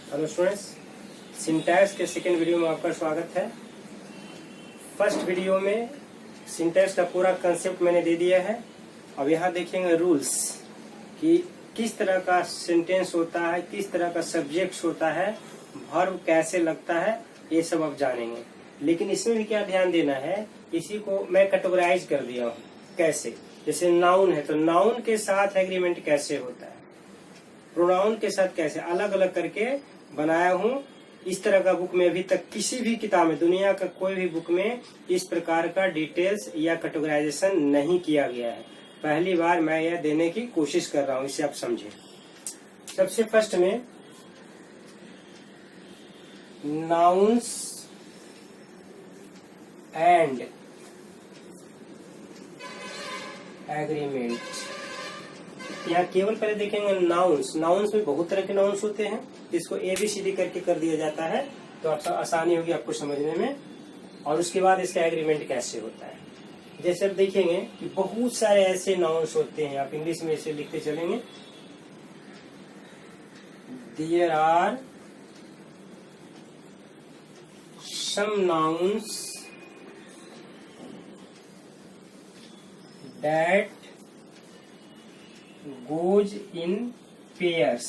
Hello students, syntax के second video में आपका स्वागत है। फर्स्ट वीडियो में सिंटैक्स का पूरा कंसेप्ट मैंने दे दिया है। अब यहाँ देखेंगे रूल्स कि किस तरह का सेंटेंस होता है, किस तरह का सब्जेक्ट होता है, वर्ब कैसे लगता है, ये सब आप जानेंगे। लेकिन इसमें भी क्या ध्यान देना है, इसी को मैं कैटेगराइज कर दिया हूँ। कैसे? जैसे नाउन है तो नाउन के साथ एग्रीमेंट कैसे होता है, प्रोनाउन के साथ कैसे, अलग अलग करके बनाया हूँ। इस तरह का बुक में अभी तक किसी भी किताब में, दुनिया का कोई भी बुक में इस प्रकार का डिटेल्स या कैटेगराइजेशन नहीं किया गया है। पहली बार मैं यह देने की कोशिश कर रहा हूँ, इसे आप समझें। सबसे फर्स्ट में नाउन्स एंड एग्रीमेंट। यहाँ केवल पहले देखेंगे नाउन्स। नाउन्स में बहुत तरह के नाउन्स होते हैं, इसको ABCD करके कर दिया जाता है तो आसानी होगी आपको समझने में। और उसके बाद इसका एग्रीमेंट कैसे होता है। जैसे अब देखेंगे कि बहुत सारे ऐसे नाउन्स होते हैं, आप इंग्लिश में इसे लिखते चलेंगे। There are some nouns that goes in pairs.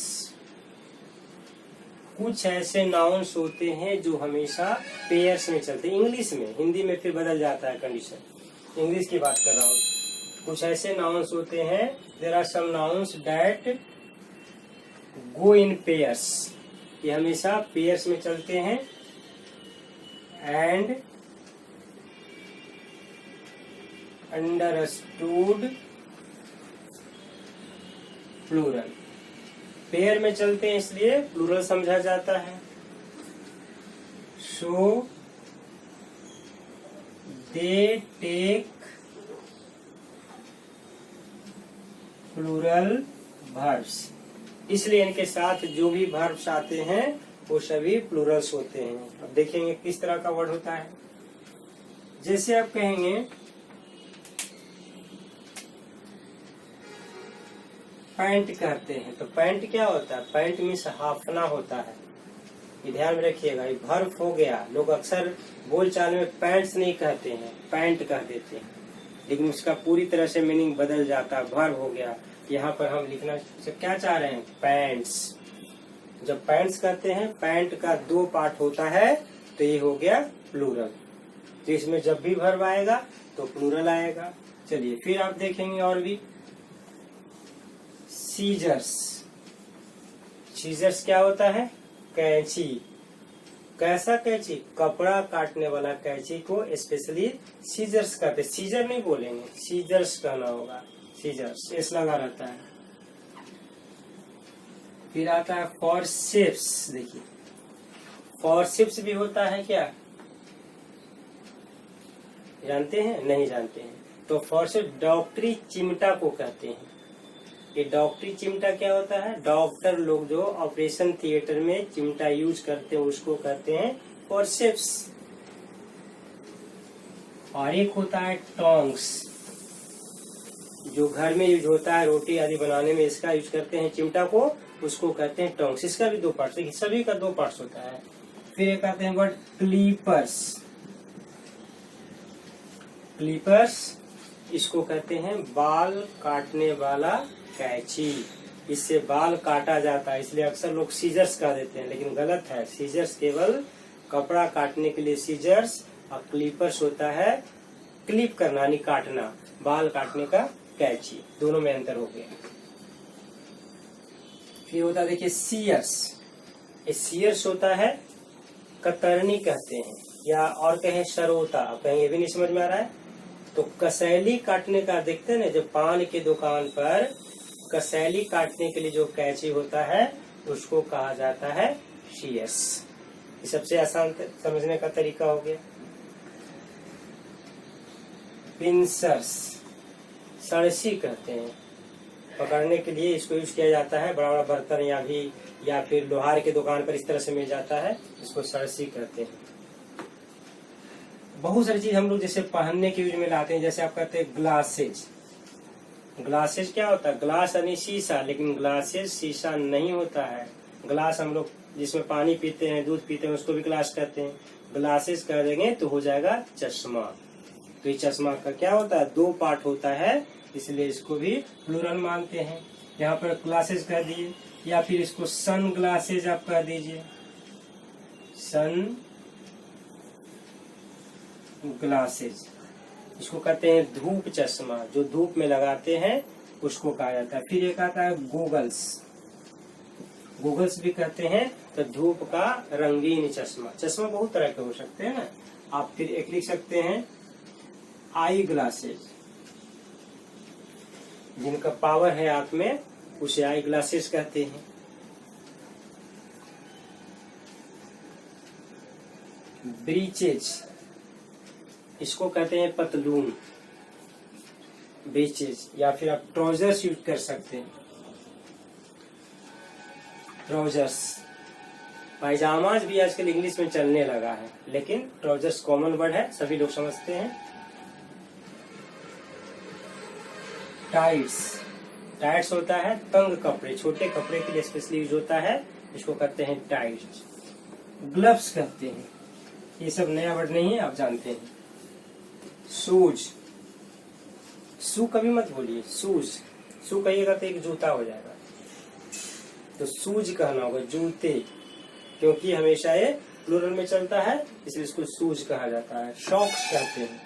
कुछ ऐसे नाउन्स होते हैं जो हमेशा पेयर्स में चलते हैं। इंग्लिश में, हिंदी में फिर बदल जाता है कंडीशन। इंग्लिश की बात कर रहा हूँ। कुछ ऐसे नाउन्स होते हैं, there are some nouns that go in pairs, ये हमेशा पेयर्स में चलते हैं। एंड अंडरस्टूड प्लूरल, पेयर में चलते हैं इसलिए प्लूरल समझा जाता है। सो दे टेक प्लूरल वर्ब्स, इसलिए इनके साथ जो भी वर्ब्स आते हैं वो सभी प्लूरल्स होते हैं। अब देखेंगे किस तरह का वर्ड होता है। जैसे आप कहेंगे पैंट कहते हैं, तो पैंट क्या होता है? पैंट मीन्स हाफना होता है। ये ध्यान में रखिएगा, ये वर्ब हो गया। लोग अक्सर बोलचाल में पैंट्स नहीं कहते हैं, पैंट कह देते हैं, लेकिन उसका पूरी तरह से मीनिंग बदल जाता है, वर्ब हो गया। यहाँ पर हम लिखना क्या चाह रहे हैं? पैंट्स। जब पैंट्स कहते हैं, पैंट का दो पार्ट होता है, तो ये हो गया प्लूरल। तो इसमें जब भी वर्ब आएगा तो प्लूरल आएगा। चलिए फिर आप देखेंगे और भी। सीजर्स। सीजर्स क्या होता है? कैंची। कैसा कैंची? कपड़ा काटने वाला कैंची को स्पेशली सीजर्स कहते हैं। सीजर नहीं बोलेंगे, सीजर्स कहना होगा। सीजर्स एस लगा रहता है। फिर आता है फॉरसेप्स। देखिए फॉरसेप्स भी होता है क्या? जानते हैं? नहीं जानते हैं तो फॉरसेप्स डॉक्टरी चिमटा को कहते हैं। ये डॉक्टरी चिमटा क्या होता है? डॉक्टर लोग जो ऑपरेशन थिएटर में चिमटा यूज करते हैं उसको कहते हैं फॉरसेप्स। और एक होता है टोंग्स, जो घर में यूज होता है रोटी आदि बनाने में, इसका यूज करते हैं चिमटा को, उसको कहते हैं टोंग्स। इसका भी दो पार्ट्स, सभी का दो पार्ट्स होता है। फिर एक आते हैं वर्ड क्लीपर्स। क्लीपर्स इसको कहते हैं बाल काटने वाला कैंची, इससे बाल काटा जाता है, इसलिए अक्सर लोग सीजर्स कह देते हैं, लेकिन गलत है। सीजर्स केवल कपड़ा काटने के लिए सीजर्स, और क्लिपर्स होता है क्लिप करना यानी काटना, बाल काटने का कैंची। दोनों में अंतर हो गया। फिर होता है देखिए सीयर्स। ये सीयर्स होता है कतरनी कहते हैं, या और कहें सरोता, कहीं ये भी नहीं समझ में आ रहा है तो कसैली काटने का। देखते हैं ना, जब पान की दुकान पर कसैली काटने के लिए जो कैंची होता है उसको कहा जाता है शीयर्स। ये सबसे आसान समझने का तरीका हो गया। पिंसर्स, सड़सी कहते हैं, पकड़ने के लिए इसको यूज किया जाता है। बड़ा बड़ा बर्तन या फिर लोहार की दुकान पर इस तरह से मिल जाता है, इसको सड़सी कहते हैं। बहुत सारी चीज हम लोग जैसे पहनने के यूज में लाते हैं, जैसे आप कहते हैं ग्लासेज। ग्लासेस क्या होता है? ग्लास यानी शीशा, लेकिन ग्लासेस शीशा नहीं होता है। ग्लास हम लोग जिसमें पानी पीते हैं, दूध पीते हैं, उसको भी ग्लास कहते हैं। ग्लासेस कह देंगे तो हो जाएगा चश्मा। तो ये चश्मा का क्या होता है, 2 पार्ट होता है, इसलिए इसको भी प्लूरल मानते हैं। यहाँ पर ग्लासेस कह दिए, या फिर इसको सन ग्लासेज आप कह दीजिए, सन ग्लासेज। इसको कहते हैं धूप चश्मा, जो धूप में लगाते हैं उसको कहा जाता है। फिर एक आता है गोगल्स, गोगल्स भी कहते हैं, तो धूप का रंगीन चश्मा। चश्मा बहुत तरह के हो सकते हैं ना। आप फिर एक लिख सकते हैं आई ग्लासेज, जिनका पावर है आंख में उसे आई ग्लासेस कहते हैं। ब्रीचेज, इसको कहते हैं पतलून, ब्रीचेज। या फिर आप ट्राउजर्स यूज कर सकते हैं, ट्राउजर्स। पायजामाज भी आजकल इंग्लिश में चलने लगा है, लेकिन ट्राउजर्स कॉमन वर्ड है, सभी लोग समझते हैं। टाइट्स, टाइट्स होता है तंग कपड़े, छोटे कपड़े के लिए स्पेशली यूज होता है, इसको कहते हैं टाइट्स। ग्लव्स कहते हैं, ये सब नया वर्ड नहीं है, आप जानते हैं। शूज, शू कभी मत बोलिए, शूज, शू कहिएगा तो एक जूता हो जाएगा, तो शूज कहना होगा, जूते, क्योंकि हमेशा ये प्लूरल में चलता है, इसलिए इसको शूज कहा जाता है। सॉक्स कहते हैं,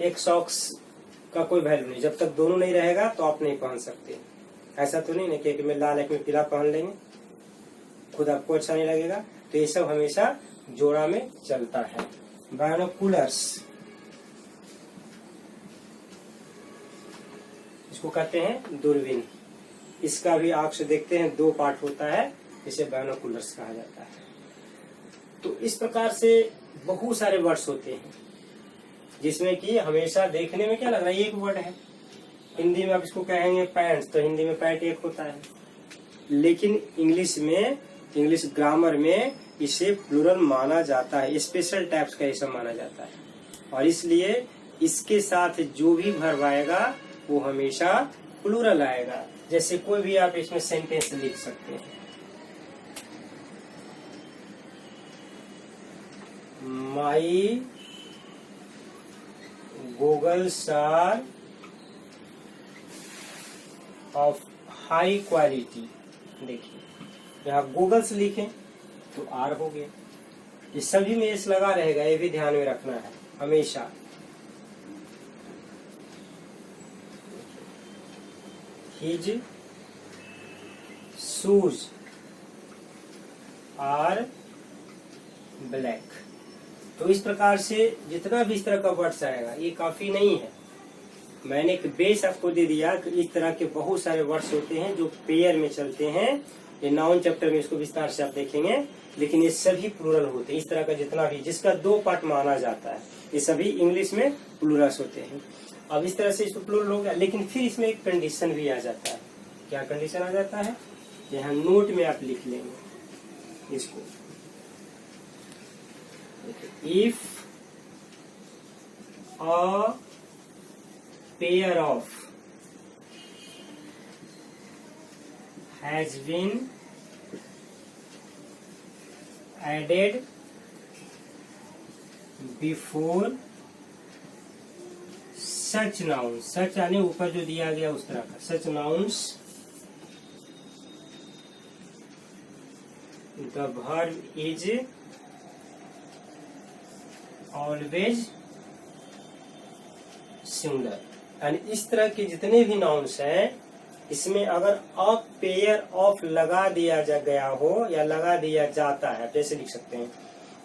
एक सॉक्स का कोई वैल्यू नहीं, जब तक दोनों नहीं रहेगा तो आप नहीं पहन सकते। ऐसा तो नहीं ना कि एक में लाल एक में पीला पहन लेंगे, खुद आपको अच्छा नहीं लगेगा। तो ये सब हमेशा जोड़ा में चलता है। बायनोकुलर्स, इसको कहते हैं दूरबीन। इसका भी आंख से देखते हैं, 2 पार्ट होता है, इसे बायनोकुलर्स कहा जाता है। तो इस प्रकार से बहुत सारे वर्ड्स होते हैं, जिसमें कि हमेशा देखने में क्या लग रहा है, एक वर्ड है। हिंदी में आप इसको कहेंगे पैंट, तो हिंदी में पैंट एक होता है, लेकिन इंग्लिश में, इंग्लिश ग्रामर में इसे प्लूरल माना जाता है, स्पेशल टाइप्स का ऐसा माना जाता है। और इसलिए इसके साथ जो भी वर्ब आएगा वो हमेशा प्लूरल आएगा। जैसे कोई भी आप इसमें सेंटेंस लिख सकते हैं, my goggles are of high quality. देखिए यहाँ गूगल्स लिखें तो आर हो गया, ये सभी में एस लगा रहेगा, ये भी ध्यान में रखना है हमेशा। His shoes are black. तो इस प्रकार से जितना भी इस तरह का वर्ड्स आएगा, ये काफी नहीं है, मैंने एक बेस आपको दे दिया कि इस तरह के बहुत सारे वर्ड्स होते हैं जो पेयर में चलते हैं। ये नाउन चैप्टर में इसको विस्तार से आप देखेंगे, लेकिन ये सभी प्लूरल होते हैं। इस तरह का जितना भी जिसका 2 पार्ट माना जाता है, ये सभी इंग्लिश में प्लूरल्स होते हैं। अब इस तरह से इसको प्लूरल हो गया, लेकिन फिर इसमें एक कंडीशन भी आ जाता है। क्या कंडीशन आ जाता है, यहाँ नोट में आप लिख लेंगे इसको। If a pair of has been added before such nouns, such यानी ऊपर जो दिया गया उस तरह का, such nouns, the verb is always singular। यानी इस तरह के जितने भी नाउन्स हैं, इसमें अगर अ पेयर ऑफ लगा दिया गया हो या लगा दिया जाता है, जैसे लिख सकते हैं,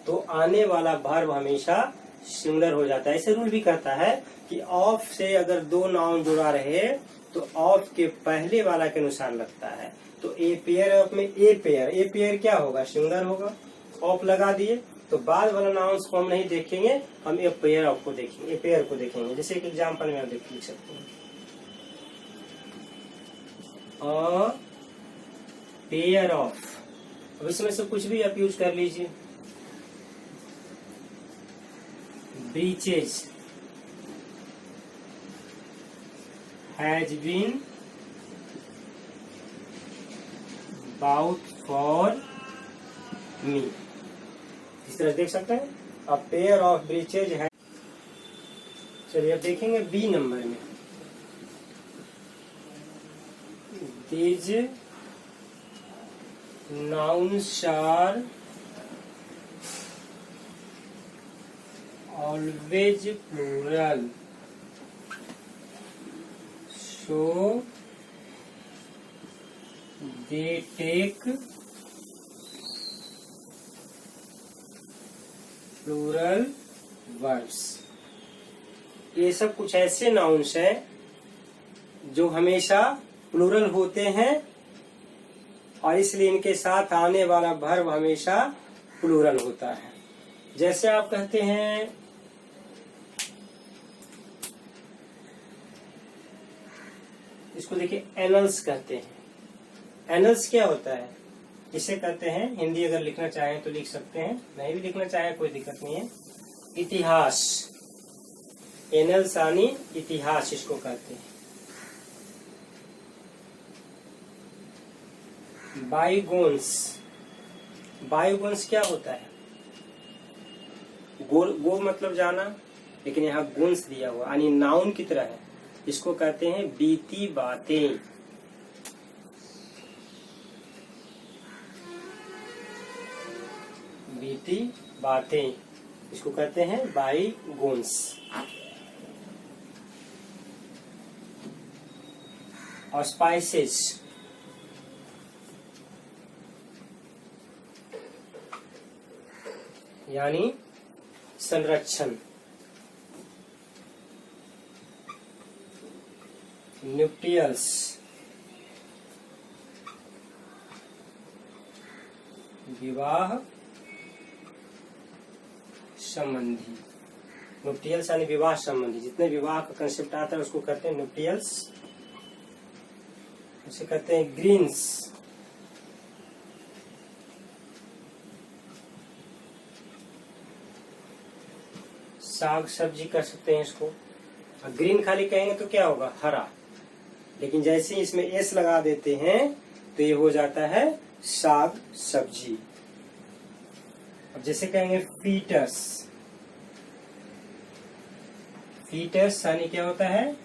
तो आने वाला वर्ब हमेशा सिंगुलर हो जाता है। ऐसे रूल भी कहता है कि ऑफ से अगर 2 नाउन जुड़ा रहे तो ऑफ के पहले वाला के अनुसार लगता है। तो ए पेयर ऑफ में ए पेयर क्या होगा, सिंगुलर होगा। ऑफ लगा दिए तो बाद वाला नाउन्स को हम नहीं देखेंगे, हम ए पेयर ऑफ को देखेंगे, ए पेयर को देखेंगे। जैसे एक एग्जाम्पल में आप लिख सकते हैं, अ पेयर ऑफ। अब इसमें से कुछ भी आप यूज कर लीजिए। Breeches has been bought for me, इस तरह देख सकते हैं। अ पेयर ऑफ ब्रीचेज है। चलिए अब देखेंगे बी नंबर में। These nouns are always plural, so they take plural verbs। ये सब कुछ ऐसे नाउन्स हैं जो हमेशा प्लूरल होते हैं और इसलिए इनके साथ आने वाला वर्ब हमेशा प्लूरल होता है। जैसे आप कहते हैं इसको देखिए एनल्स कहते हैं। एनल्स क्या होता है? इसे कहते हैं, हिंदी अगर लिखना चाहें तो लिख सकते हैं, नहीं भी लिखना चाहें कोई दिक्कत नहीं है, इतिहास। एनल्स यानी इतिहास इसको कहते हैं। बाईगोन्स, बाईगोन्स क्या होता है? गो मतलब जाना, लेकिन यहाँ गुन्स दिया हुआ यानी नाउन की तरह है। इसको कहते हैं बीती बातें। बीती बातें इसको कहते हैं बाईगोन्स। और स्पाइसेस, यानी संरक्षण। न्यूट्रियल्स, विवाह संबंधी। न्यूट्रियल्स यानी विवाह संबंधी। जितने विवाह का कंसेप्ट आता है उसको कहते हैं न्यूट्रियल्स। उसे कहते हैं ग्रीन्स। साग सब्जी कर सकते हैं इसको। ग्रीन खाली कहेंगे तो क्या होगा? हरा। लेकिन जैसे ही इसमें एस लगा देते हैं तो ये हो जाता है साग सब्जी। अब जैसे कहेंगे फीटस। फीटस यानी क्या होता है?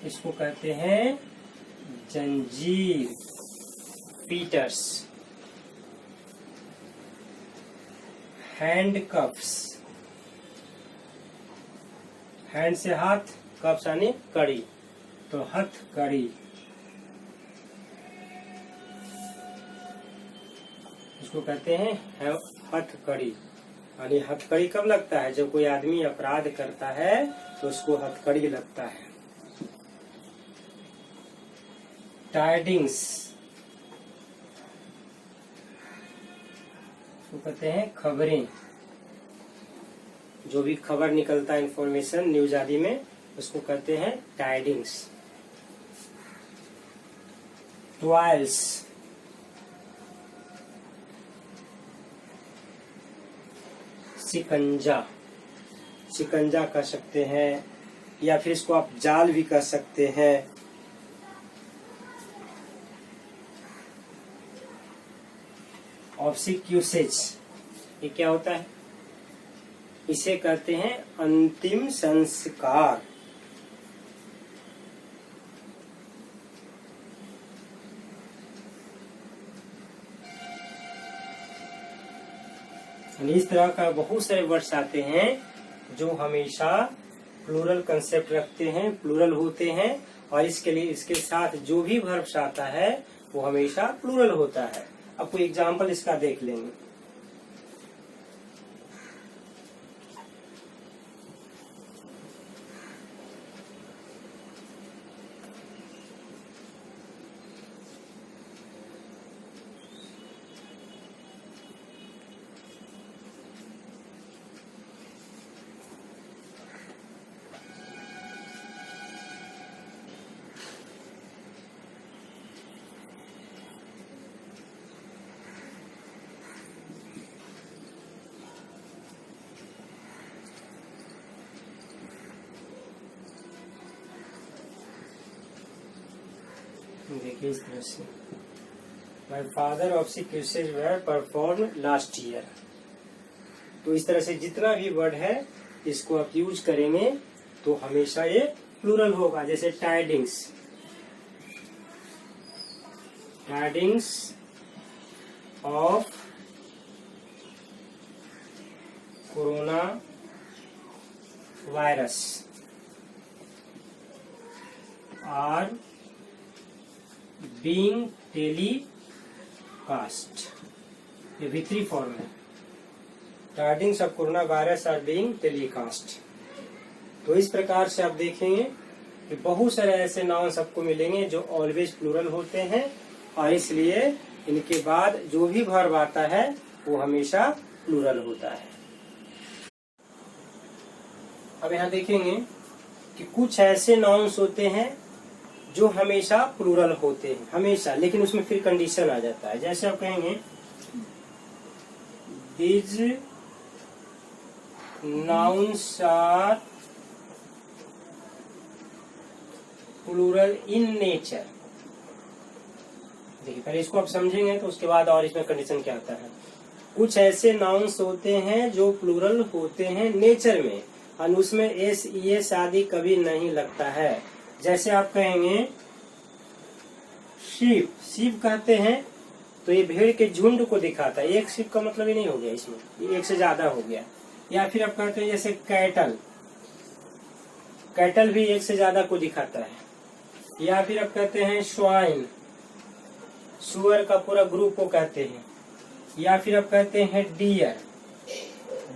इसको कहते हैं जंजीर। फीटस। हैंड कप्स, हैंड से हाथ, कप्स यानी कड़ी, तो हथकड़ी। इसको कहते हैं हथकड़ी। यानी हथकड़ी कब लगता है? जब कोई आदमी अपराध करता है तो उसको हथकड़ी लगता है। टाइडिंग्स, इसको कहते हैं खबरें। जो भी खबर निकलता है, इंफॉर्मेशन, न्यूज आदि में, उसको कहते हैं टाइडिंग्स। ट्वाइल्स, शिकंजा। शिकंजा कह सकते हैं या फिर इसको आप जाल भी कह सकते हैं। ऑब्सिक्यूसेज, ये क्या होता है? इसे कहते हैं अंतिम संस्कार। इस तरह का बहुत सारे वर्ड्स आते हैं जो हमेशा प्लूरल कंसेप्ट रखते हैं, प्लूरल होते हैं, और इसके लिए इसके साथ जो भी वर्ब्स आता है वो हमेशा प्लूरल होता है। अब कोई एग्जाम्पल इसका देख लेंगे। देखिए इस तरह से my father of C cases were perform last year. तो इस तरह से जितना भी वर्ड है इसको आप यूज करेंगे तो हमेशा ये प्लूरल होगा। जैसे tidings, tidings of corona virus are being telecast. ये V3 फॉर्म है। Tidings of corona virus are being telecast. तो इस प्रकार से आप देखेंगे कि बहुत सारे ऐसे नाउन आपको मिलेंगे जो ऑलवेज प्लूरल होते हैं और इसलिए इनके बाद जो भी वर्ब आता है वो हमेशा प्लूरल होता है। अब यहाँ देखेंगे कि कुछ ऐसे नाउन्स होते हैं जो हमेशा प्लूरल होते हैं, हमेशा, लेकिन उसमें फिर कंडीशन आ जाता है। जैसे आप कहेंगे these nouns are plural in nature. देखिए पहले इसको आप समझेंगे तो उसके बाद और इसमें कंडीशन क्या आता है। कुछ ऐसे नाउन्स होते हैं जो प्लूरल होते हैं नेचर में और उसमें एस ईएस आदि कभी नहीं लगता है। जैसे आप कहेंगे शीप, शीप कहते हैं तो ये भेड़ के झुंड को दिखाता है। एक शीप का मतलब ही नहीं हो गया, इसमें ये एक से ज्यादा हो गया। या फिर आप कहते हैं जैसे कैटल, कैटल भी एक से ज्यादा को दिखाता है। या फिर आप कहते हैं स्वाइन, सुअर का पूरा ग्रुप को कहते हैं। या फिर आप कहते हैं डियर,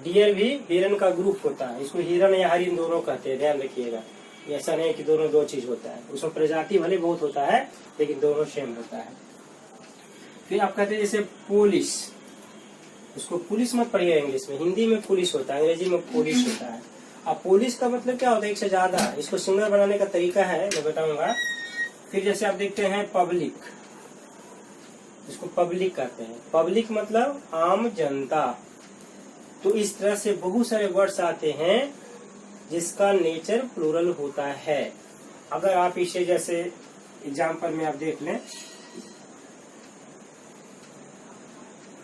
डियर भी हिरन का ग्रुप होता है। इसको हिरन या हरिन दोनों कहते हैं, ध्यान रखिएगा। ऐसा नहीं कि दोनों दो चीज होता है, उसमें प्रजाति भले बहुत होता है लेकिन दोनों सेम होता है। फिर आप कहते हैं जैसे पुलिस, उसको पुलिस मत पढ़िए इंग्लिश में, हिंदी में पुलिस होता है, अंग्रेजी में पुलिस होता है। अब पुलिस का मतलब क्या होता है, एक से ज्यादा। इसको सिंगल बनाने का तरीका है, मैं बताऊंगा। फिर जैसे आप देखते हैं पब्लिक, इसको पब्लिक कहते हैं। पब्लिक मतलब आम जनता। तो इस तरह से बहुत सारे वर्ड्स आते हैं जिसका नेचर प्लूरल होता है। अगर आप इसे जैसे एग्जाम्पल में आप देख लें,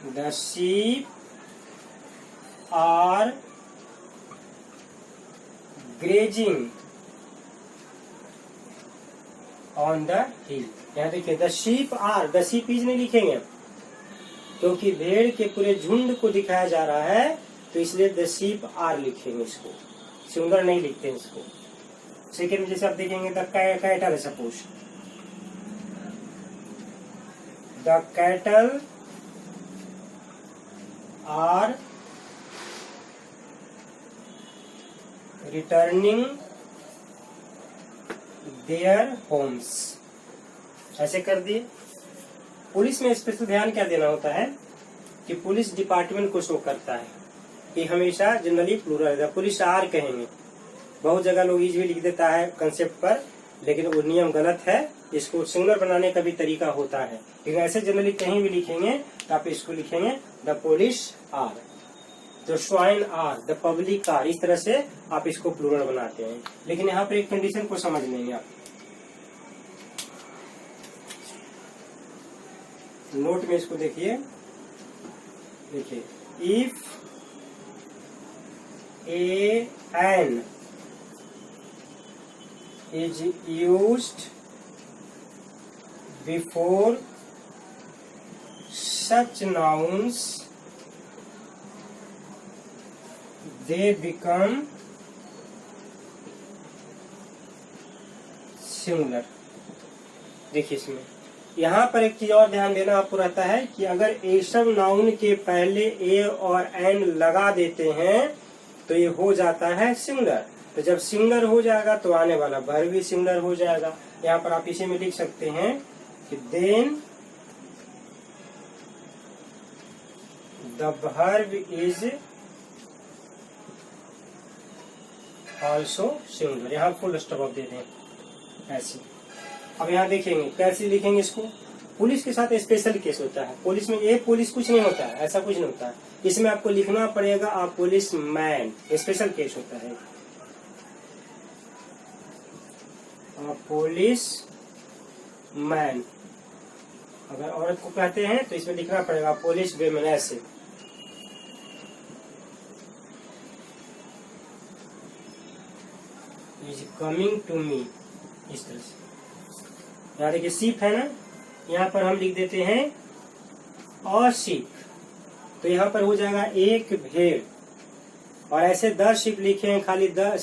the sheep are grazing on the hill. यहाँ देखिए the sheep are, the sheep is नहीं लिखेंगे क्योंकि भेड़ के पूरे झुंड को दिखाया जा रहा है, तो इसलिए द शीप आर लिखेंगे। इसको सिंगुलर नहीं लिखते हैं इसको। सेकेंड में जैसे आप देखेंगे द कैटल है, suppose the cattle are returning their homes, ऐसे कर दिए। पुलिस में स्पेशल ध्यान क्या देना होता है कि पुलिस डिपार्टमेंट को शो करता है कि हमेशा जनरली प्लूरल है। पुलिस आर कहेंगे, बहुत जगह लोग इज भी लिख देता है कंसेप्ट पर, लेकिन वो नियम गलत है। इसको सिंगुलर बनाने का भी तरीका होता है, लेकिन ऐसे जनरली कहीं भी लिखेंगे तो आप इसको लिखेंगे the police are, the swine are, the public are. इस तरह से आप इसको प्लूरल बनाते हैं। लेकिन यहाँ पर एक कंडीशन को समझ लेंगे आप, नोट में इसको देखिए। देखिए if an is used before such nouns, they become singular। देखिए इसमें यहाँ पर एक चीज और ध्यान देना आपको रहता है कि अगर ए सब नाउन के पहले ए और एन लगा देते हैं तो ये हो जाता है सिंगुलर। तो जब सिंगुलर हो जाएगा तो आने वाला वर्ब भी सिंगुलर हो जाएगा। यहाँ पर आप इसी में लिख सकते हैं कि then the verb is also singular. यहाँ फुल स्टॉप आप दे दें ऐसे। अब यहाँ देखेंगे कैसे लिखेंगे इसको। पुलिस के साथ स्पेशल केस होता है। पुलिस में एक पुलिस कुछ नहीं होता है, ऐसा कुछ नहीं होता है। इसमें आपको लिखना पड़ेगा आ पुलिस मैन, स्पेशल केस होता है। पुलिस मैन अगर औरत को कहते हैं तो इसमें लिखना पड़ेगा पोलिश वेमेन ऐसे। इज कमिंग टू मी, इस तरह से। यहाँ देखिए शीप है ना, यहाँ पर हम लिख देते हैं अ शीप, तो यहाँ पर हो जाएगा एक भेड़। और ऐसे 10 शीप लिखेंगे,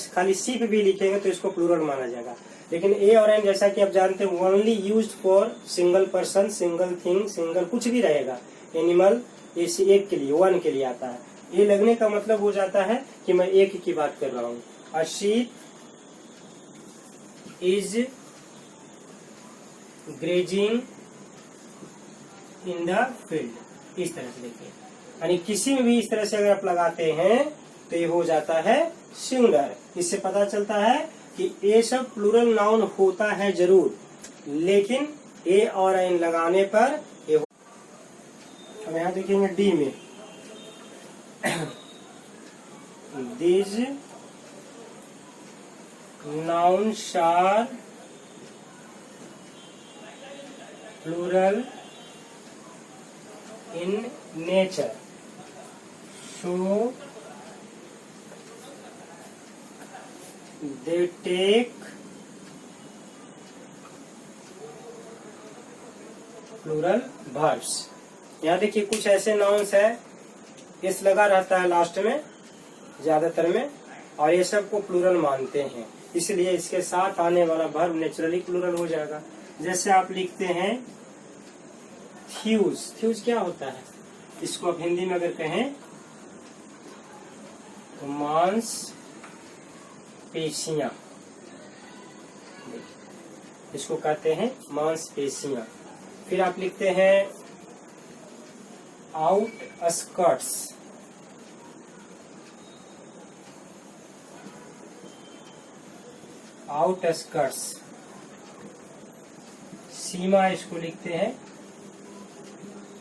खाली शीप भी लिखेंगे तो इसको प्लूरल माना जाएगा। लेकिन ए और एन जैसा कि आप जानते हैं only used for single person, single thing, single कुछ भी रहेगा। एनिमल इस एक के लिए, वन के लिए आता है। ए लगने का मतलब हो जाता है कि मैं एक की बात कर रहा हूँ। A sheep is grazing in the field, इस तरह से देखिए। यानी किसी में भी इस तरह से अगर आप लगाते हैं तो ये हो जाता है सिंगुलर। इससे पता चलता है कि ये सब प्लूरल नाउन होता है जरूर, लेकिन ए और एन लगाने पर ये हो। अब यहाँ देखेंगे डी में this nouns are plural in nature, so they take plural verbs। यहाँ देखिए कुछ ऐसे नाउन्स है इस लगा रहता है लास्ट में ज्यादातर में, और ये सब को प्लूरल मानते हैं, इसलिए इसके साथ आने वाला वर्ब नेचुरली प्लूरल हो जाएगा। जैसे आप लिखते हैं थ्यूज, थ्यूज क्या होता है? इसको आप हिंदी में अगर कहें तो मांस पेशियां, इसको कहते हैं मांस पेशियां। फिर आप लिखते हैं आउट स्कर्ट्स, आउट स्कर्ट्स, सीमा इसको लिखते हैं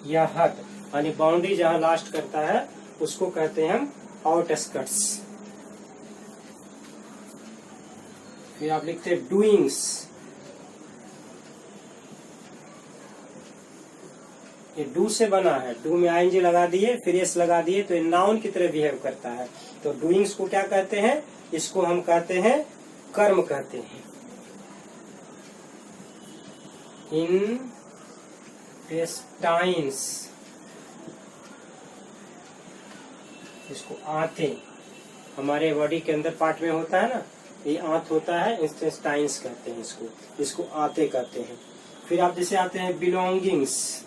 या हद, यानी बाउंड्री जहां लास्ट करता है उसको कहते हैं हम आउटस्कर्ट्स। फिर आप लिखते हैं डूइंग्स, ये डू से बना है, डू में आईएनजी लगा दिए फिर एस लगा दिए तो ये नाउन की तरह बिहेव करता है। तो डूइंग्स को क्या कहते हैं? इसको हम कहते हैं कर्म कहते हैं। इन टेस्टाइन्स, इसको आंते, हमारे बॉडी के अंदर पार्ट में होता है ना, ये आंत होता है, इंटेस्टाइन्स कहते हैं इसको, इसको आंते कहते हैं। फिर आप जैसे आते हैं बिलोंगिंग्स,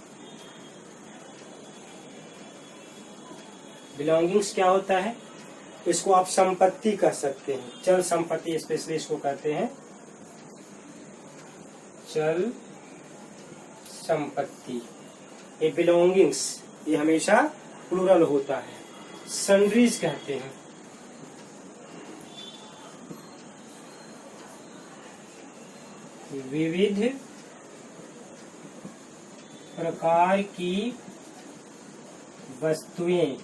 बिलोंगिंग्स क्या होता है? इसको आप संपत्ति कह सकते हैं, चल संपत्ति स्पेशली इसको कहते हैं चल संपत्ति। ये बिलोंगिंग्स ये हमेशा प्लूरल होता है। सन्ड्रीज कहते हैं, विविध प्रकार की वस्तुएं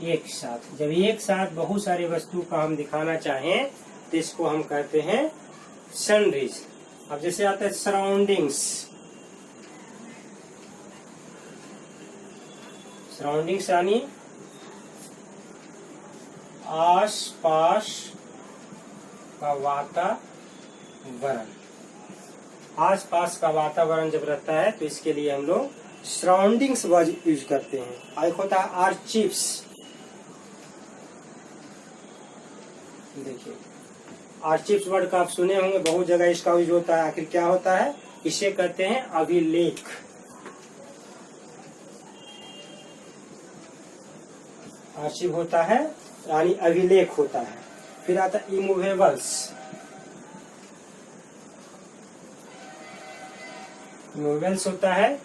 एक साथ। जब एक साथ बहुत सारी वस्तु का हम दिखाना चाहें तो इसको हम कहते हैं सन्ड्रीज। अब जैसे आता है सराउंडिंग्स, सराउंडिंग्स यानी आस पास का वातावरण। आस पास का वातावरण जब रहता है तो इसके लिए हम लोग सराउंडिंग्स वर्ड यूज करते हैं। एक होता है आर्चिप्स, देखिए आर्चिप्स वर्ड का आप सुने होंगे, बहुत जगह इसका यूज होता है। आखिर क्या होता है? इसे कहते हैं अभिलेख। आर्चिव होता है यानी अभिलेख होता है। फिर आता है इमूवेबल्स, इमूवेबल्स होता है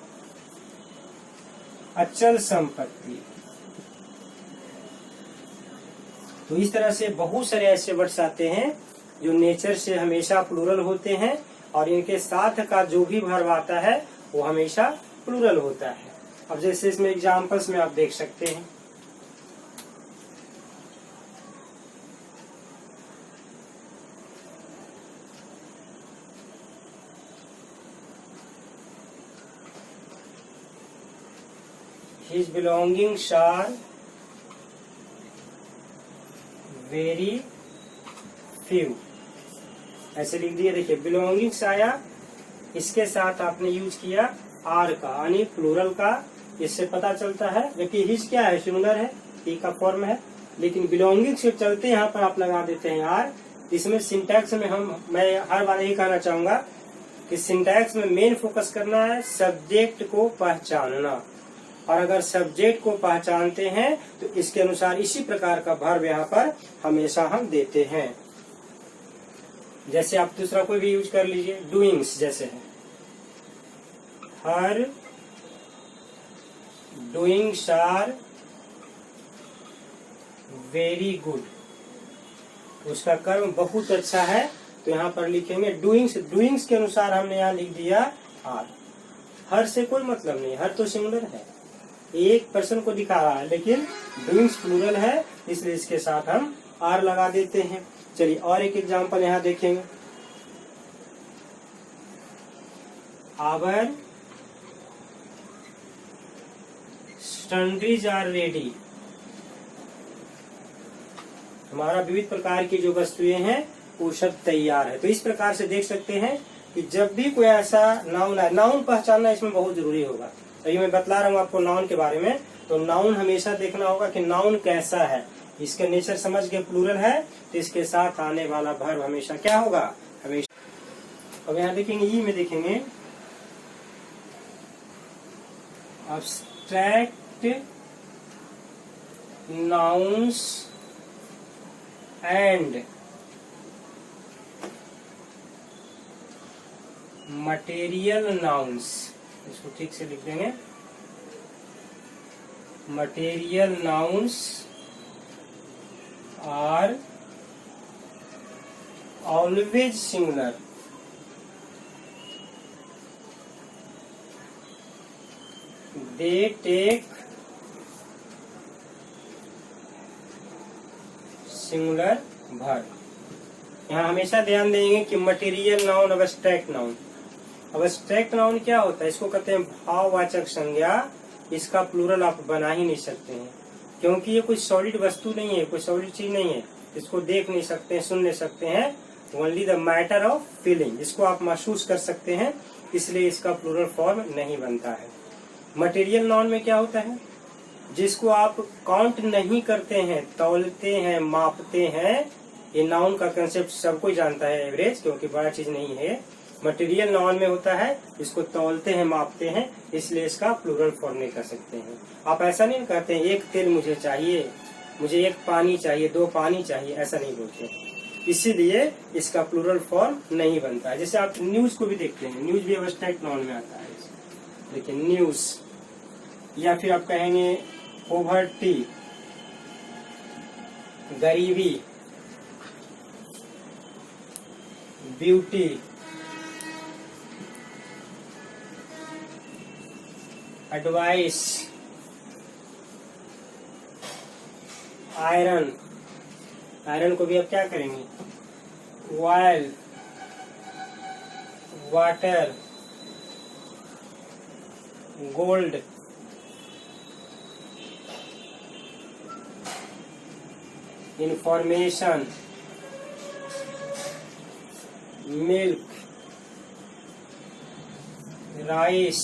अचल संपत्ति। तो इस तरह से बहुत सारे ऐसे वर्ड्स आते हैं जो नेचर से हमेशा प्लूरल होते हैं और इनके साथ का जो भी वर्ब आता है वो हमेशा प्लूरल होता है। अब जैसे इसमें एग्जांपल्स में आप देख सकते हैं, His belongings are very few। ऐसे लिख दिया। देखिए बिलोंगिंग्स आया, इसके साथ आपने यूज किया आर का, यानी प्लूरल का। इससे पता चलता है, जबकि हिज क्या है, सिंगुलर है, ही का फॉर्म है, लेकिन बिलोंगिंग्स के चलते यहाँ पर आप लगा देते हैं आर। इसमें सिंटैक्स में मैं हर बार यही कहना चाहूंगा कि सिंटैक्स में मेन फोकस करना है सब्जेक्ट को पहचानना, और अगर सब्जेक्ट को पहचानते हैं तो इसके अनुसार इसी प्रकार का वर्ब यहाँ पर हमेशा हम देते हैं। जैसे आप दूसरा कोई भी यूज कर लीजिए, डूइंग्स जैसे है, हर डूइंग्स आर वेरी गुड, उसका कर्म बहुत अच्छा है, तो यहाँ पर लिखेंगे डूइंग्स। डूइंग्स के अनुसार हमने यहाँ लिख दिया आर। हर से कोई मतलब नहीं, हर तो सिंगुलर है, एक पर्सन को दिखा रहा है, लेकिन डूइंग्स प्लूरल है, इसलिए इसके साथ हम आर लगा देते हैं। चलिए और एक एग्जांपल यहाँ देखेंगे। आवर sundries आर रेडी, हमारा विविध प्रकार की जो वस्तुएं हैं वो सब तैयार है। तो इस प्रकार से देख सकते हैं कि जब भी कोई ऐसा नाउन है, नाउन पहचानना इसमें बहुत जरूरी होगा। तो ये मैं बतला रहा हूँ आपको नाउन के बारे में। तो नाउन हमेशा देखना होगा कि नाउन कैसा है, इसका नेचर समझ के प्लूरल है तो इसके साथ आने वाला वर्ब हमेशा क्या होगा, हमेशा। अब यहाँ देखेंगे ई में देखेंगे abstract nouns and material nouns, इसको ठीक से लिख देंगे। Material nouns are always singular, they take singular verb. यहाँ हमेशा ध्यान देंगे कि material noun abstract noun. Abstract noun क्या होता है, इसको कहते हैं भाववाचक संज्ञा। इसका प्लूरल आप बना ही नहीं सकते हैं, क्योंकि ये कोई सॉलिड वस्तु नहीं है, कोई सॉलिड चीज नहीं है, इसको देख नहीं सकते, सुन नहीं सकते हैं। Only the matter of feeling, इसको आप महसूस कर सकते हैं, इसलिए इसका प्लूरल फॉर्म नहीं बनता है। मटेरियल नाउन में क्या होता है, जिसको आप काउंट नहीं करते हैं, तौलते हैं, मापते हैं। ये नाउन का कंसेप्ट सबको जानता है, एवरेज, क्योंकि बड़ा चीज नहीं है। मटेरियल नाउन में होता है इसको तौलते हैं, मापते हैं, इसलिए इसका प्लूरल फॉर्म नहीं कर सकते हैं। आप ऐसा नहीं कहते हैं एक तेल मुझे चाहिए, मुझे एक पानी चाहिए, दो पानी चाहिए, ऐसा नहीं बोलते, इसीलिए इसका प्लूरल फॉर्म नहीं बनता है। जैसे आप न्यूज को भी देखते हैं, न्यूज भी अब्स्ट्रैक्ट नाउन में आता है, लेकिन न्यूज। या फिर आप कहेंगे पॉवर्टी, गरीबी, ब्यूटी, एडवाइस, आयरन। आयरन को भी आप क्या करेंगे, oil, water, gold, information, milk, rice,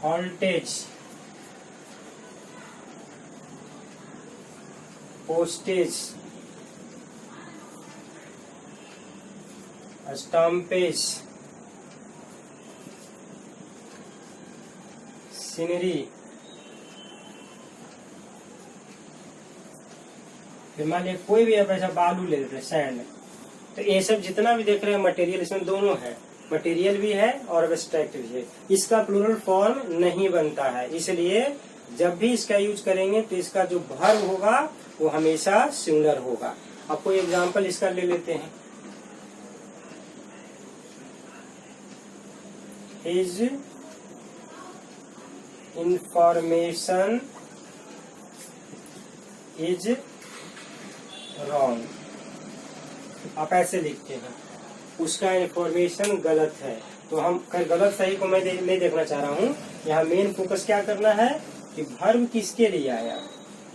voltage, postage, stampage, scenery. फिर मान लिया कोई भी आप ऐसा बालू ले लेते हैं, सैंड, तो ये सब जितना भी देख रहे हैं मटेरियल, इसमें दोनों है, मटेरियल भी है और एब्स्ट्रैक्ट भी है। इसका प्लूरल फॉर्म नहीं बनता है, इसलिए जब भी इसका यूज करेंगे तो इसका जो वर्ब होगा वो हमेशा सिंगुलर होगा। आपको एग्जांपल इसका ले लेते हैं, हिज इंफॉर्मेशन इज रॉन्ग, आप ऐसे लिखते हैं। उसका इंफॉर्मेशन गलत है। तो हम गलत सही को मैं नहीं देखना चाह रहा हूँ। यहाँ मेन फोकस क्या करना है कि वर्ब किसके लिए आया,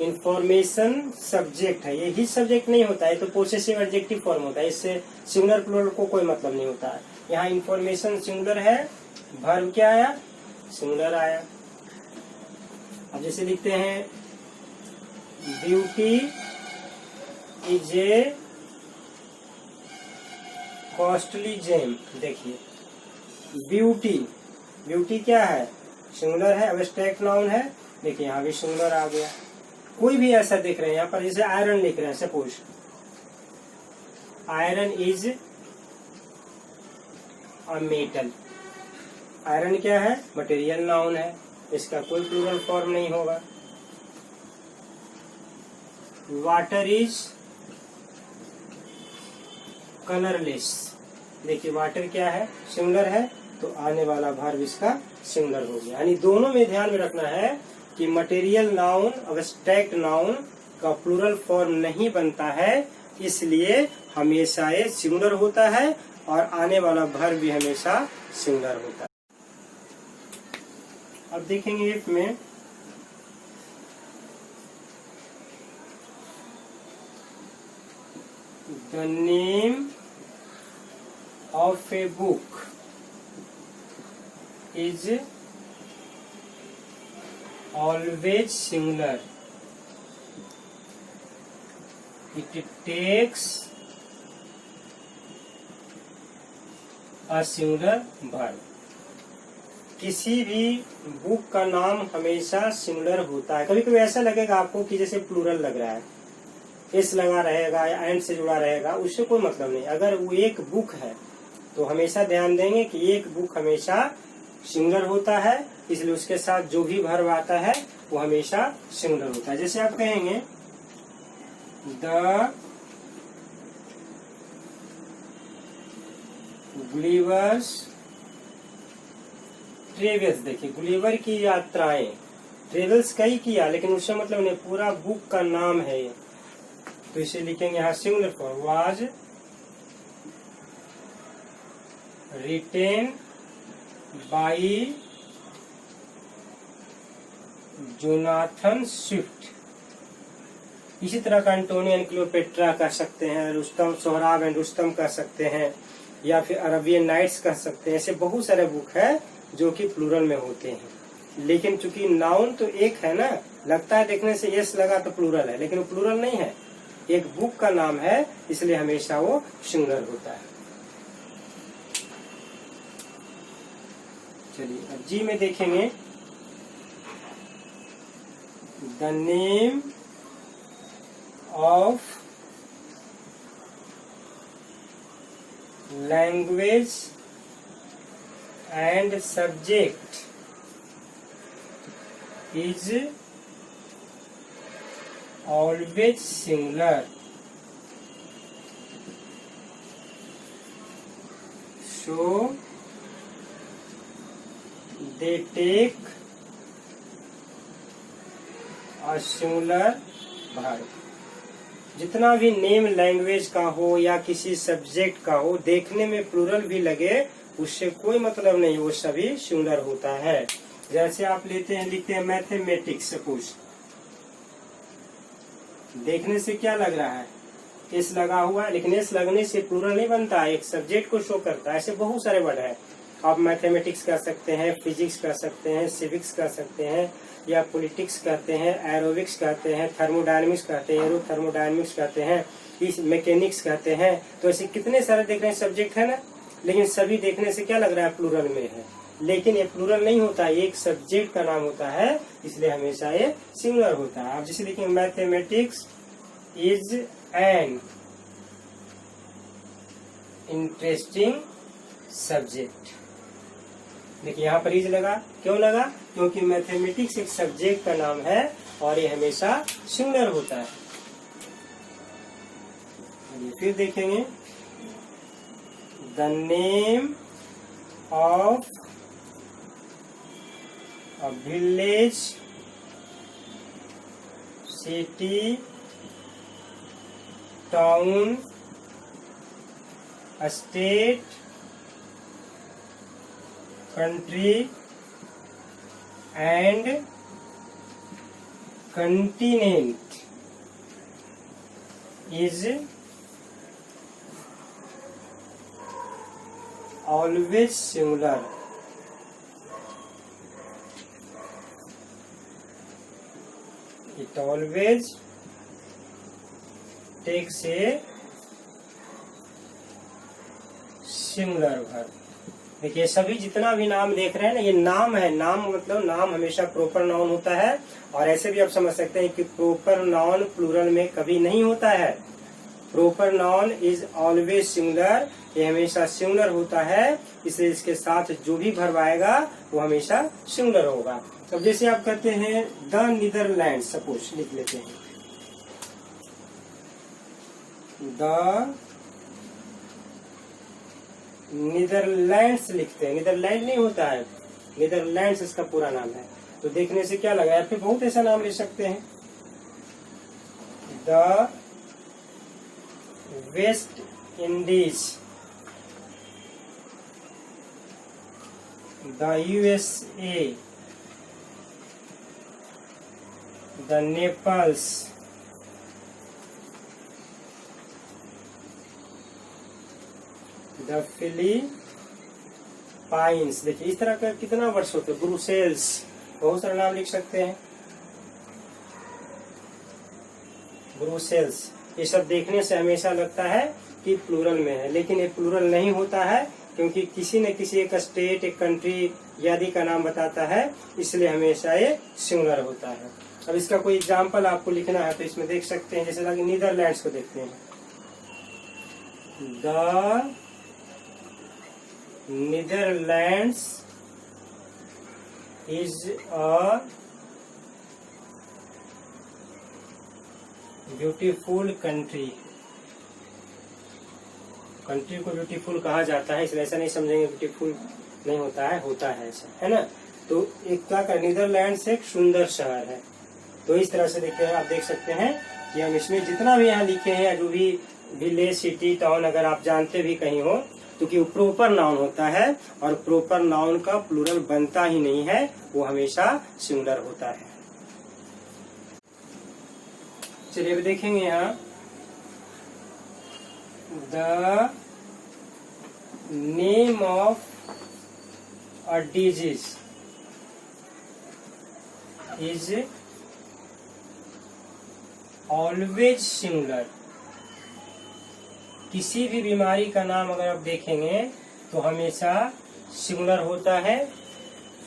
इंफॉर्मेशन सब्जेक्ट है, ये ही सब्जेक्ट नहीं होता है, तो पोसेसिव एडजेक्टिव फॉर्म होता है, इससे सिंगुलर प्लूरल को कोई मतलब नहीं होता है। यहाँ इंफॉर्मेशन सिंगुलर है, वर्ब क्या आया, सिंगुलर आया। अब जैसे लिखते हैं beauty is a costly gem. देखिए ब्यूटी, ब्यूटी क्या है, सिंगुलर है, एब्स्ट्रैक्ट नाउन है। देखिए यहाँ भी सिंगुलर आ गया। कोई भी ऐसा देख रहे हैं यहाँ पर, जैसे आयरन लिख रहे हैं, suppose iron is a metal. Iron क्या है, मटेरियल नाउन है, इसका कोई प्लूरल फॉर्म नहीं होगा। Water is colourless. देखिए वाटर क्या है, सिंगुलर है, तो आने वाला वर्ब इसका सिंगुलर हो गया। यानी दोनों में ध्यान में रखना है कि मटेरियल नाउन एब्स्ट्रैक्ट नाउन का प्लूरल फॉर्म नहीं बनता है, इसलिए हमेशा ये सिंगुलर होता है और आने वाला वर्ब भी हमेशा सिंगुलर होता है। अब देखेंगे इफ में the name of a book is always singular. It takes a singular verb. किसी भी बुक का नाम हमेशा सिंगुलर होता है। कभी कभी ऐसा लगेगा आपको कि जैसे प्लूरल लग रहा है, एस लगा रहेगा या एंड से जुड़ा रहेगा, उससे कोई मतलब नहीं। अगर वो एक बुक है तो हमेशा ध्यान देंगे कि एक बुक हमेशा सिंगुलर होता है, इसलिए उसके साथ जो भी वर्ब आता है वो हमेशा सिंगुलर होता है। जैसे आप कहेंगे द गुलिवर्स ट्रेवल्स। देखिए गुलिवर की यात्राएं, ट्रेवल्स कई किया लेकिन उससे मतलब नहीं, पूरा बुक का नाम है ये, तो इसे लिखेंगे यहाँ singular form, was written by Jonathan Swift. इसी तरह का एंटोनियो एंड क्लियोपेट्रा कह सकते हैं, रुस्तम सोहराब एंड रुस्तम कह सकते हैं, या फिर अरबियन नाइट्स कह सकते हैं। ऐसे बहुत सारे बुक है जो कि प्लूरल में होते हैं, लेकिन चूंकि नाउन तो एक है ना, लगता है देखने से यस लगा तो प्लूरल है, लेकिन वो प्लूरल नहीं है, एक बुक का नाम है, इसलिए हमेशा वो सिंगुलर होता है। चलिए अब जी में देखेंगे the name of language and subject is always singular, so they take a singular verb। जितना भी नेम लैंग्वेज का हो या किसी सब्जेक्ट का हो, देखने में प्लूरल भी लगे उससे कोई मतलब नहीं, वो सभी सिंगुलर होता है। जैसे आप लेते हैं, लिखते हैं मैथमेटिक्स, सपोज देखने से क्या लग रहा है, एस लगा हुआ है, लेकिन एस लगने से प्लूरल नहीं बनता, एक सब्जेक्ट को शो करता है। ऐसे बहुत सारे वर्ड है, आप मैथमेटिक्स कह सकते हैं, फिजिक्स कह सकते हैं, सिविक्स कह सकते हैं, या पॉलिटिक्स कहते हैं, एरोबिक्स कहते हैं, थर्मोडायनेमिक्स कहते हैं, एरोथर्मोडायनेमिक्स कहते हैं, इस मैकेनिक्स कहते हैं। तो ऐसे कितने सारे देख रहे हैं सब्जेक्ट है ना, लेकिन सभी देखने से क्या लग रहा है, प्लूरल में है, लेकिन ये प्लूरल नहीं होता, ये एक सब्जेक्ट का नाम होता है, इसलिए हमेशा ये सिंगुलर होता है। आप जैसे देखेंगे mathematics is an interesting subject. देखिए यहाँ पर इज लगा, क्यों लगा, क्योंकि मैथमेटिक्स एक सब्जेक्ट का नाम है और ये हमेशा सिंगुलर होता है। फिर देखेंगे the name of a village, city, town state, country and continent is always singular. It always takes a singular verb. देखिए सभी जितना भी नाम देख रहे हैं ना, ये नाम है। नाम मतलब नाम हमेशा प्रोपर नाउन होता है, और ऐसे भी आप समझ सकते हैं कि प्रोपर नाउन प्लूरल में कभी नहीं होता है। Proper noun is always singular, ये हमेशा सिंगुलर होता है, इसलिए इसके साथ जो भी वर्ब आएगा वो हमेशा सिंगुलर होगा। अब जैसे आप कहते हैं द नीदरलैंड, सपोज लिख लेते हैं द नीदरलैंड्स, लिखते हैं। नीदरलैंड नहीं होता है, नीदरलैंड्स इसका पूरा नाम है। तो देखने से क्या लगा, फिर बहुत ऐसा नाम ले सकते हैं। The West Indies, the USA, the Nepals, the Philippines. देखिए इस तरह का कितना वर्ष होते हैं। ब्रुसेल्स, बहुत सारे नाम लिख सकते हैं। ब्रुसेल्स, ये सब देखने से हमेशा लगता है कि प्लूरल में है, लेकिन ये प्लूरल नहीं होता है, क्योंकि किसी न किसी एक स्टेट, एक कंट्री आदि का नाम बताता है, इसलिए हमेशा ये सिंगुलर होता है। अब इसका कोई एग्जाम्पल आपको लिखना है तो इसमें देख सकते हैं। जैसे नीदरलैंड्स को देखते हैं, the Netherlands is a beautiful country. Country को ब्यूटीफुल कहा जाता है, इसलिए ऐसा नहीं समझेंगे ब्यूटीफुल नहीं होता है, होता है ऐसा, है ना। तो एक क्या कर, नीदरलैंड्स एक सुंदर शहर है। तो इस तरह से देखते हैं, आप देख सकते हैं कि हम इसमें जितना भी यहाँ लिखे हैं, या जो भी विलेज, सिटी, टाउन, अगर आप जानते भी कहीं हो तो कि वो प्रॉपर नाउन होता है, और प्रॉपर नाउन का प्लूरल बनता ही नहीं है, वो हमेशा सिंगुलर होता है। चलिए अब देखेंगे यहाँ the name of a disease is always singular. किसी भी बीमारी का नाम अगर आप देखेंगे तो हमेशा सिंगुलर होता है।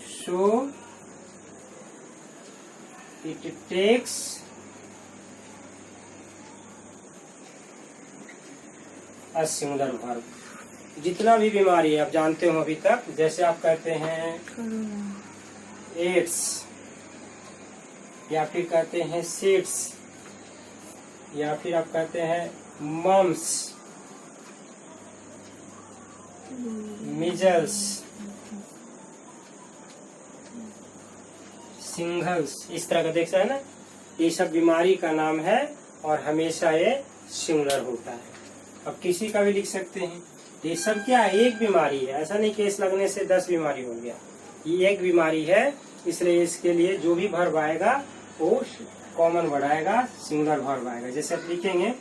So it takes a singular verb. जितना भी बीमारी है आप जानते हो अभी तक, जैसे आप कहते हैं एड्स, या फिर कहते हैं सीड्स, या फिर आप कहते हैं मम्स, मिजल्स, सिंगल्स, इस तरह का देख सकते हैं ना, ये सब बीमारी का नाम है और हमेशा ये सिंगुलर होता है। अब किसी का भी लिख सकते हैं। ये सब क्या है, एक बीमारी है, ऐसा नहीं केस लगने से 10 बीमारी हो गया। ये एक बीमारी है, इसलिए इसके लिए जो भी वर्ब आएगा वो कॉमन वर्ड आएगा, सिंगुलर वर्ब आएगा। जैसे आप लिखेंगे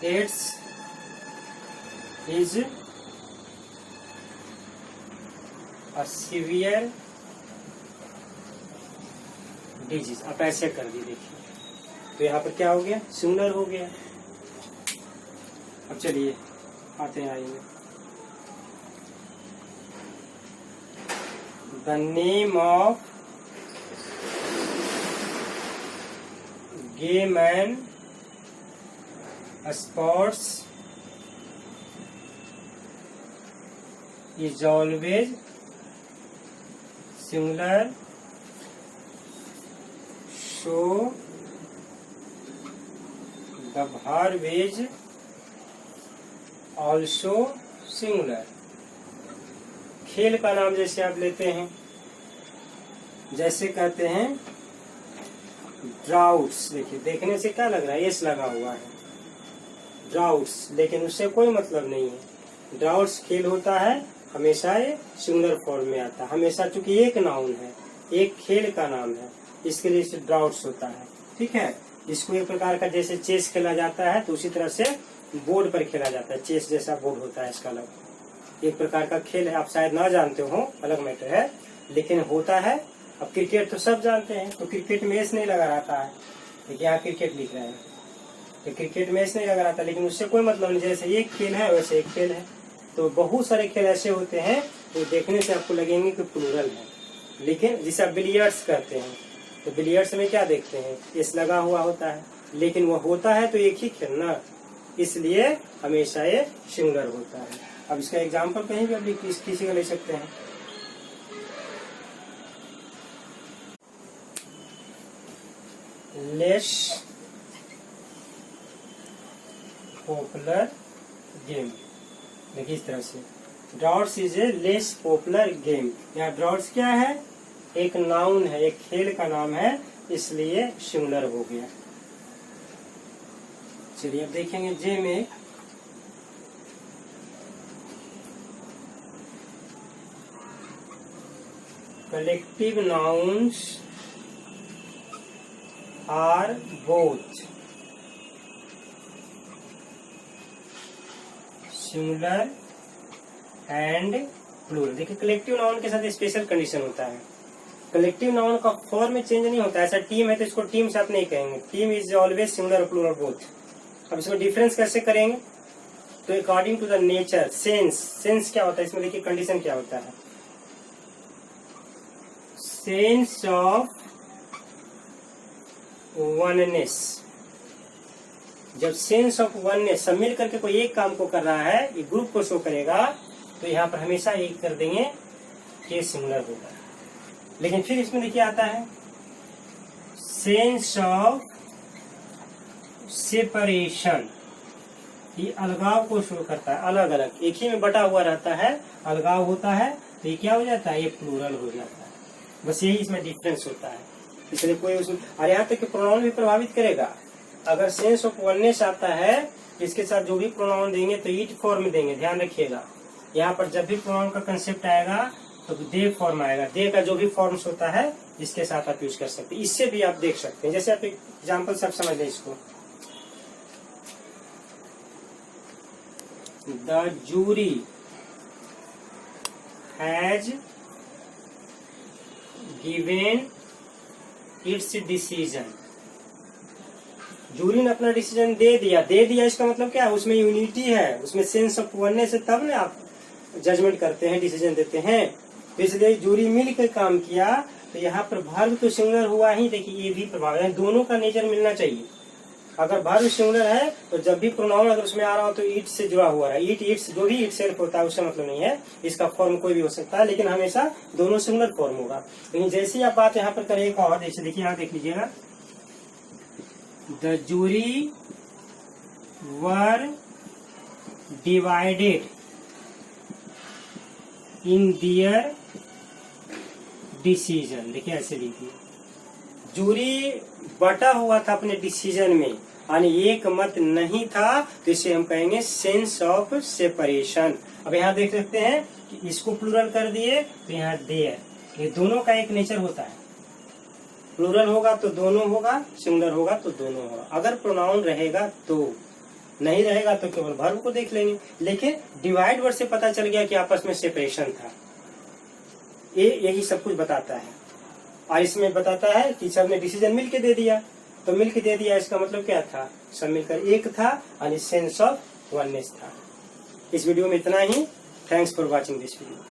AIDS is a severe disease, आप ऐसे कर दी, देखिए तो यहाँ पर क्या हो गया, सिंगुलर हो गया। अब चलिए आते हैं आइए, the name of game and sports is always singular. So the verb is also singular. खेल का नाम जैसे आप लेते हैं, जैसे कहते हैं ड्राउट्स, देखिए देखने से क्या लग रहा है, एस लगा हुआ है, ड्राउट्स, लेकिन उससे कोई मतलब नहीं है। ड्राउट्स खेल होता है हमेशा ये सिंगुलर फॉर्म में आता है, हमेशा, चूंकि एक नाउन है, एक खेल का नाम है, इसके लिए इसे ड्राउट्स होता है। ठीक है, इसको एक प्रकार का जैसे चेस खेला जाता है तो उसी तरह से बोर्ड पर खेला जाता है, चेस जैसा बोर्ड होता है इसका, अलग एक प्रकार का खेल है। आप शायद ना जानते हो, अलग मैटर है, लेकिन होता है। अब क्रिकेट तो सब जानते हैं, तो क्रिकेट में एस नहीं लगा रहता है, लेकिन यहाँ क्रिकेट लिख रहे हैं तो क्रिकेट में एस नहीं लगा रहता, लेकिन उससे कोई मतलब नहीं। जैसे एक खेल है वैसे एक खेल है। तो बहुत सारे खेल ऐसे होते हैं तो देखने से आपको लगेंगे कि प्लूरल है, लेकिन जिसे आप बिलियर्ड्स करते हैं तो बिलियर्ड्स में क्या देखते हैं, एस लगा हुआ होता है, लेकिन वो होता है तो एक ही खेल ना, इसलिए हमेशा ये सिंगुलर होता है। अब इसका एग्जाम्पल कहीं भी आप किसी का ले सकते हैं। लेस पॉपुलर गेम, देखिए इस तरह से, droughts is a less popular game. यहाँ ड्राउट्स क्या है, एक नाउन है, एक खेल का नाम है, इसलिए सिंगुलर हो गया। चलिए अब देखेंगे जे में, collective nouns are both singular and plural. देखिए कलेक्टिव नाउन के साथ स्पेशल कंडीशन होता है, कलेक्टिव नाउन का फॉर्म में चेंज नहीं होता। ऐसा टीम है तो इसको टीम से आप नहीं कहेंगे, team is always singular plural both. अब इसको डिफरेंस कैसे करेंगे, तो according to the nature, sense क्या होता है इसमें, देखिए कंडीशन क्या होता है, सेंस ऑफ वननेस। जब सेंस ऑफ वननेस, सब मिल करके कोई एक काम को कर रहा है, ये ग्रुप को शो करेगा, तो यहाँ पर हमेशा एक कर देंगे कि सिंगुलर होगा। लेकिन फिर इसमें देखिए आता है सेंस ऑफ सेपरेशन, ये अलगाव को शो करता है, अलग अलग, एक ही में बटा हुआ रहता है, अलगाव होता है, तो ये क्या हो जाता है, ये प्लूरल हो जाता है। बस यही इसमें डिफरेंस होता है, इसलिए कोई उसमें, और यहाँ तक कि प्रोनाउन भी प्रभावित करेगा। अगर सेंस ऑफ वननेस आता है, इसके साथ जो भी प्रोनाउन देंगे तो ईट फॉर्म देंगे, ध्यान रखिएगा। यहाँ पर जब भी प्रोनाउन का कंसेप्ट आएगा तो दे फॉर्म आएगा, दे का जो भी फॉर्म्स होता है इसके साथ आप यूज कर सकते हैं। इससे भी आप देख सकते हैं, जैसे आप एग्जाम्पल सब समझ लें इसको, the jury has given its decision. Jury ने अपना डिसीजन दे दिया, इसका मतलब क्या है, उसमें यूनिटी है, उसमें सेंस ऑफ वननेस है, तब ना आप जजमेंट करते हैं, डिसीजन देते हैं। तो इसलिए जूरी मिलकर काम किया, तो यहाँ पर वर्ब तो सिंगुलर हुआ ही, देखिए ये भी प्रभाव है, दोनों का नेचर मिलना चाहिए। अगर वर्ब सिंगुलर है तो जब भी प्रोनाउन अगर उसमें आ रहा हो तो ईट से जुड़ा हुआ है, ईट इट्स जो भी इट सेल्फ होता है उससे मतलब नहीं है, इसका फॉर्म कोई भी हो सकता है, लेकिन हमेशा दोनों सिंगुलर फॉर्म होगा। लेकिन जैसे आप बात यहाँ पर करें एक और, जैसे देखिए यहाँ देख लीजिएगा, the jury were divided in their decision. देखिए ऐसे लिखिए, जूरी बटा हुआ था अपने डिसीजन में, यानी एक मत नहीं था, तो इसे हम कहेंगे सेंस ऑफ सेपरेशन। अब यहाँ देख सकते हैं कि इसको प्लूरल कर दिए तो यहाँ देयर, ये दोनों का एक नेचर होता है, प्लूरल होगा तो दोनों होगा, सिंगुलर होगा तो दोनों होगा। अगर प्रोनाउन रहेगा तो, नहीं रहेगा तो केवल वर्ब को देख लेंगे। लेकिन डिवाइड वर्ड से पता चल गया कि आपस में सेपरेशन था, ये यही सब कुछ बताता है। और इसमें बताता है कि सब ने डिसीजन मिलके दे दिया, तो मिलके दे दिया इसका मतलब क्या था, सब मिलकर एक था, और सेंस ऑफ वननेस था। इस वीडियो में इतना ही। Thanks for watching this video.